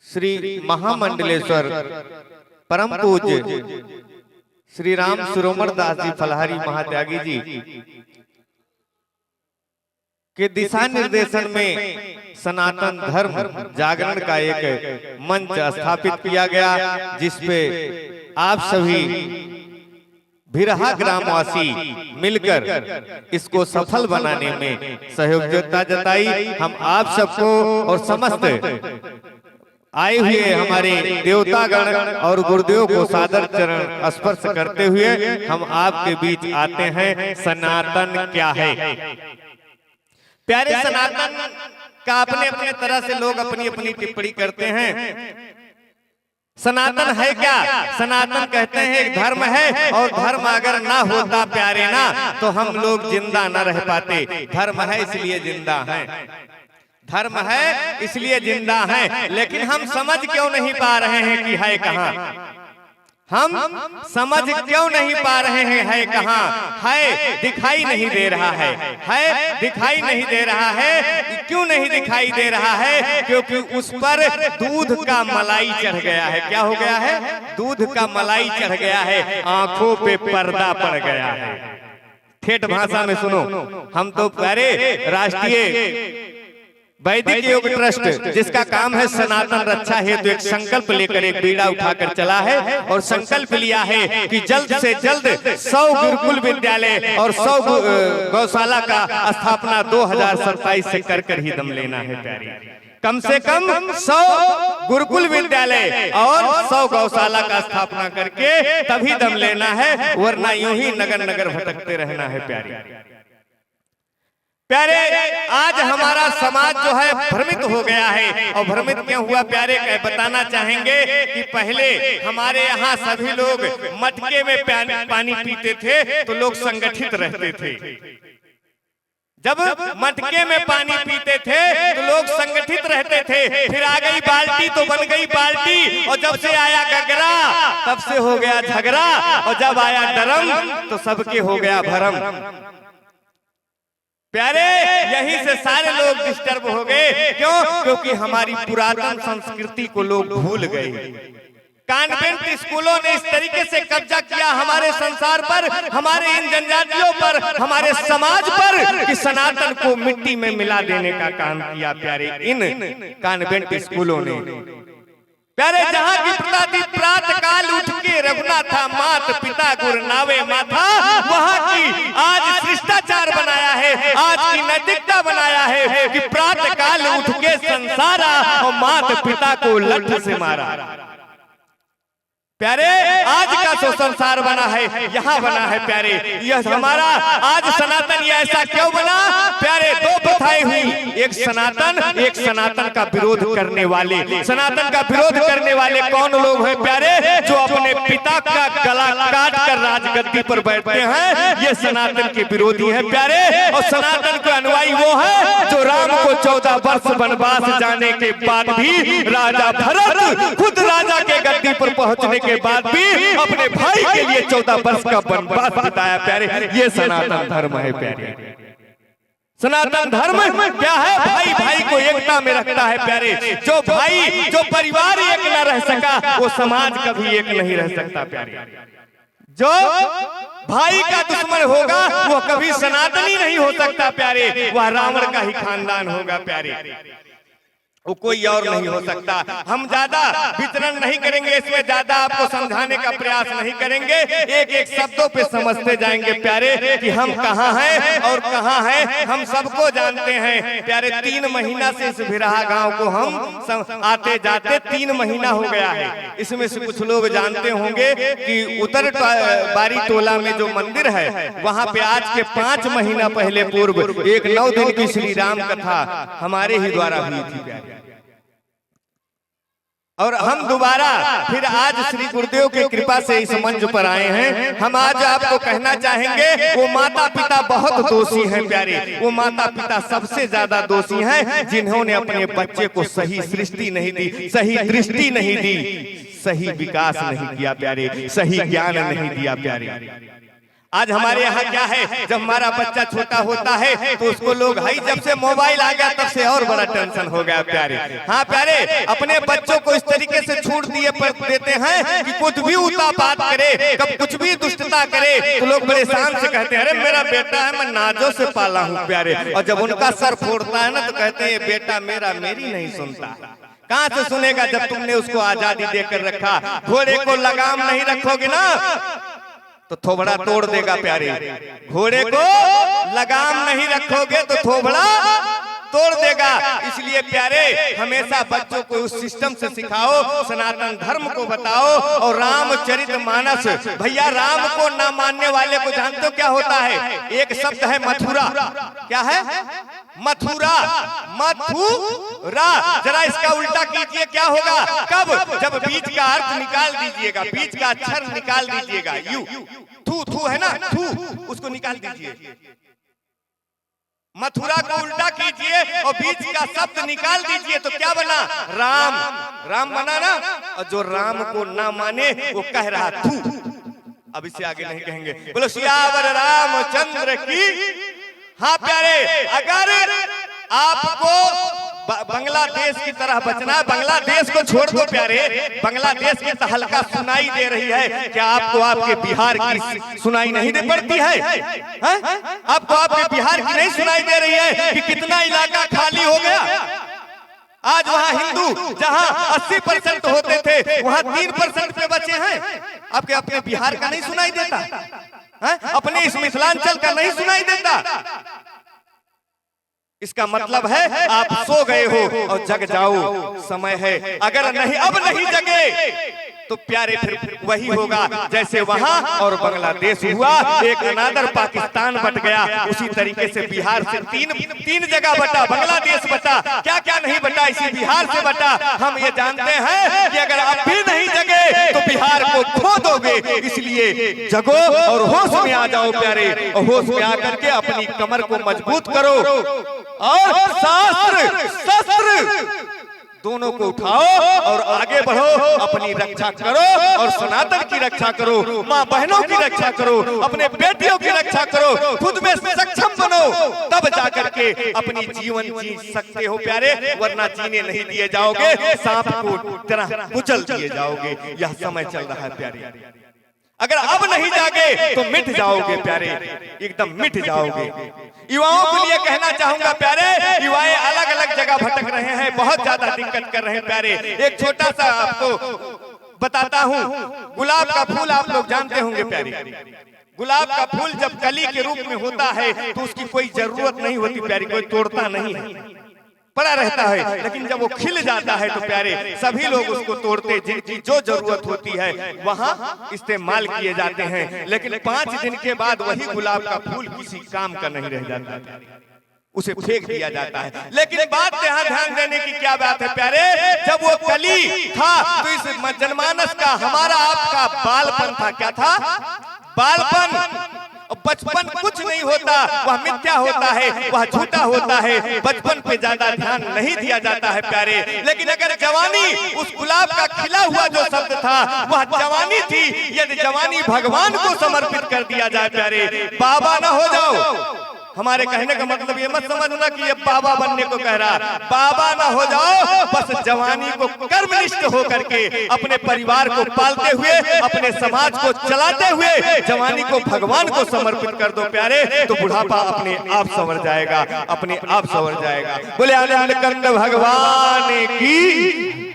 श्री महामंडलेश्वर परम पूज्य श्री राम सुरोमर दास जी फलहारी महात्यागी जी के दिशा निर्देशन में सनातन धर्म जागरण का एक मंच स्थापित किया गया, जिसपे आप सभी भिरहा ग्रामवासी मिलकर इसको सफल बनाने में सहयोगिता जताई। हम आप सबको और समस्त आए हुए हमारे देवतागण और गुरुदेव को सादर चरण स्पर्श करते हुए हम आपके बीच आते हैं। सनातन क्या है? प्यारे, सनातन का अपने अपने तरह से लोग अपनी अपनी टिप्पणी करते हैं। सनातन है क्या? सनातन कहते हैं एक धर्म है, और धर्म अगर ना होता प्यारे ना तो हम लोग जिंदा ना रह पाते। धर्म है इसलिए जिंदा है, धर्म है इसलिए जिंदा है। लेकिन हम समझ क्यों नहीं पा रहे हैं कि है कहाँ? हम समझ क्यों नहीं पा रहे हैं है कहाँ? है दिखाई नहीं दे रहा है दिखाई नहीं दे रहा है। क्यों नहीं दिखाई दे रहा है? क्योंकि उस पर दूध का मलाई चढ़ गया है। क्या हो गया है? दूध का मलाई चढ़ गया है, आंखों पे पर्दा पड़ गया है। ठेठ भाषा में सुनो, हम तो प्यारे राष्ट्रीय वैदिक योग ट्रस्ट जिसका काम है सनातन रक्षा हेतु तो एक संकल्प लेकर एक बीड़ा उठाकर चला है, और संकल्प लिया है कि जल्द से जल्द 100 गुरुकुल विद्यालय और 100 गौशाला का स्थापना 2027 से कर ही दम लेना है प्यारी। कम से कम 100 गुरुकुल विद्यालय और 100 गौशाला का स्थापना करके तभी दम लेना है, वरना यूं ही नगर नगर भटकते रहना है प्यारी। प्यारे, आज हमारा समाज जो है भ्रमित हो गया है। और भ्रमित क्यों हुआ प्यारे? बताना चाहेंगे कि पहले हमारे यहाँ सभी लोग मटके में पानी पीते थे तो लोग संगठित रहते थे। जब मटके में पानी पीते थे तो लोग संगठित रहते थे। फिर आ गई बाल्टी तो बन गई बाल्टी, और जब से आया गगरा तब से हो गया झगड़ा, और जब आया डरम तो सबके हो गया भरम। प्यारे, यहीं से सारे लोग डिस्टर्ब हो गए। क्यों? क्योंकि हमारी पुरातन संस्कृति को लोग भूल गए। कॉन्वेंट स्कूलों ने इस तरीके से कब्जा किया हमारे संसार पर, हमारे इन जनजातियों पर, हमारे समाज पर, कि सनातन को मिट्टी में मिला देने का काम किया प्यारे इन कॉन्वेंट स्कूलों ने। प्यारे, जहाँ की प्रातः काल उठ के रघुनाथा मात पिता गुरु नावे माथा, वहाँ की आज शिष्टाचार बनाया है, आज की नैतिकता बनाया है कि प्रातः काल उठ के संसारा और मात पिता को लठ से मारा। प्यारे, आज का जो संसार बना है यहाँ बना है प्यारे। यह हमारा आज सनातन ये ऐसा क्यों बना प्यारे? दो प्रथाएं हुई, एक सनातन का विरोध करने वाले। सनातन का विरोध करने वाले कौन लोग हैं प्यारे? जो अपने पिता का गला काट कर राजगद्दी पर बैठते हैं, ये सनातन के विरोधी हैं प्यारे। और सनातन के अनुयायी वो है जो राम को 14 वर्ष वनवास जाने के बाद भी राजा भरत खुद राजा के गद्दी पर पहुंचने के बाद भी अपने भाई के लिए 14 वर्ष का वनवास बिताया प्यारे। ये सनातन धर्म है प्यारे। सनातन धर्म क्या है? भाई भाई को एकता में रखता है प्यारे। जो परिवार एक न रह सका वो समाज कभी एक नहीं रह सकता प्यारे। जो भाई का दुश्मन होगा वो कभी सनातनी नहीं हो सकता प्यारे, वह रावण का ही खानदान होगा प्यारे, वो कोई और नहीं हो सकता। हम ज्यादा वितरण नहीं करेंगे, इसमें ज्यादा आपको समझाने का प्रयास नहीं करेंगे। एक एक शब्दों पे समझते जाएंगे प्यारे कि हम कहाँ हैं और कहाँ हैं। हम सबको जानते हैं प्यारे। 3 महीना से इस भिरहा गांव को हम आते जाते 3 महीना हो गया है। इसमें से कुछ लोग जानते होंगे कि उत्तर बारी टोला में जो मंदिर है वहाँ पे आज के 5 महीना पहले पूर्व एक 9 दिन की श्री राम कथा हमारे ही द्वारा हुई थी प्यारे। और हम दोबारा फिर आज श्री गुरुदेव की कृपा से इस मंच पर आए हैं। हम आज आपको कहना चाहेंगे, वो माता पिता बहुत दोषी हैं प्यारे। वो माता पिता सबसे ज्यादा दोषी हैं जिन्होंने अपने बच्चे को सही सृष्टि नहीं दी, सही दृष्टि नहीं दी, सही विकास नहीं किया प्यारे, सही ज्ञान नहीं दिया प्यारे। आज हमारे यहाँ क्या है, जब हमारा बच्चा छोटा होता है तो उसको लोग हाई, जब से मोबाइल आ गया तब से और बड़ा टेंशन हो गया प्यारे। हाँ प्यारे, अपने बच्चों को इस तरीके से छूट दिए देते हैं कि कुछ भी उल्टा बात करे, कब कुछ भी दुष्टता करे तो लोग बड़े शान से कहते हैं अरे मेरा बेटा है, मैं नाजों से पाला हूँ प्यारे। और जब उनका सर फोड़ता है ना तो कहते हैं ये बेटा मेरा मेरी नहीं सुनता। कहाँ से सुनेगा जब तुमने उसको आजादी देकर रखा। घोड़े को लगाम नहीं रखोगे ना तो थोबड़ा तोड़ देगा प्यारे। घोड़े को लगाम नहीं रखोगे तो थोबड़ा तोड़ देगा। इसलिए प्यारे हमेशा बच्चों को उस सिस्टम से सिखाओ, सनातन धर्म को बताओ। और रामचरितमानस, भैया राम को ना मानने वाले को जानते हो क्या होता है? एक शब्द है मथुरा। क्या है? मथुरा। मथुरा, जरा इसका उल्टा कीजिए क्या होगा? कब? जब बीच का अर्थ निकाल दीजिएगा, बीच का अक्षर निकाल दीजिएगा। यू थू, थू है ना, थू, उसको निकाल दीजिए। मथुरा को उल्टा कीजिए और बीच का शब्द निकाल दीजिए तो क्या बना? राम। राम बना ना। और जो राम को ना माने वो कह रहा थू। अब इससे आगे नहीं कहेंगे। बोलो सियावर रामचंद्र की। हाँ प्यारे, अगर आपको बांग्लादेश की तरह बचना, बांग्लादेश को छोड़ दो प्यारे, बांग्लादेश की तहलका सुनाई दे रही है, क्या आपको आपके बिहार की सुनाई नहीं दे पड़ती है? आपको आपके बिहार की नहीं सुनाई दे रही है कि कितना इलाका खाली हो गया? आज वहाँ हिंदू जहाँ 80% होते थे वहाँ 3% पे बचे हैं। आपके अपने बिहार का नहीं सुनाई देता? अपने इस मिथिलांचल का नहीं सुनाई देता? इसका मतलब है आप सो गए हो और जग जाओ, समय है। अगर नहीं, अब नहीं जगे तो प्यारे फिर वही होगा जैसे वहां और बांग्लादेश हुआ, एक अनादर पाकिस्तान बट गया। उसी तरीके से बिहार से तीन जगह बटा, बांग्लादेश बटा, क्या क्या नहीं बटा, इसी बिहार से बटा। हम ये जानते हैं कि अगर अब भी नहीं जगे तो बिहार को खो दोगे। इसलिए जगो और होश में आ जाओ प्यारे, और होश में आकर के अपनी कमर को मजबूत करो और शास्त्र शस्त्र दोनों को उठाओ और आगे बढ़ो, अपनी रक्षा करो और सनातन की रक्षा करो, माँ बहनों की रक्षा करो, अपने बेटियों की रक्षा करो, खुद में सक्षम बनो, तब जाकर के अपनी जीवन जी सकते हो प्यारे, वरना जीने नहीं दिए जाओगे, सांप को तरह कुचल दिए जाओगे। यह समय चल रहा है प्यारे। अगर अब नहीं जागे तो मिट जाओगे प्यारे, एकदम मिट जाओगे। युवाओं के लिए कहना चाहूंगा प्यारे, युवाएं अलग अलग जगह भटक रहे हैं, बहुत ज्यादा दिक्कत कर रहे हैं प्यारे। एक छोटा सा आपको बताता हूँ, गुलाब का फूल आप लोग जानते होंगे प्यारे। गुलाब का फूल जब कली के रूप में होता है तो उसकी कोई जरूरत नहीं होती प्यारी, कोई तोड़ता नहीं है, पड़ा रहता है। लेकिन जब वो खिल जाता है तो प्यारे सभी लोग उसको तोड़ते, जिनकी जो जरूरत होती है वहाँ इस्तेमाल किए जाते हैं। लेकिन 5 दिन के बाद वही गुलाब का फूल किसी काम का नहीं रह जाता, उसे फेंक दिया जाता है। लेकिन बात यहाँ ध्यान देने की क्या बात है प्यारे, जब वो कली था तो इस जनमानस का, हमारा आपका बालपन था। क्या था? बालपन। बचपन कुछ नहीं होता, वह मिथ्या होता है, वह झूठा होता है, बचपन पे ज्यादा ध्यान नहीं दिया जाता है प्यारे। लेकिन अगर जवानी, उस गुलाब का खिला हुआ जो शब्द था वह जवानी थी, यदि जवानी भगवान को समर्पित कर दिया जाए प्यारे, बाबा ना हो जाओ। हमारे कहने का मतलब ये मत समझना कि ये बाबा बनने को कह रहा, बाबा ना हो जाओ, बस जवानी को कर्मनिष्ठ होकर के अपने परिवार को पालते हुए, अपने समाज को चलाते हुए जवानी को भगवान को समर्पित कर दो प्यारे, तो बुढ़ापा अपने आप संवर जाएगा, अपने आप संवर जाएगा। बोले आनंद कंद भगवान की।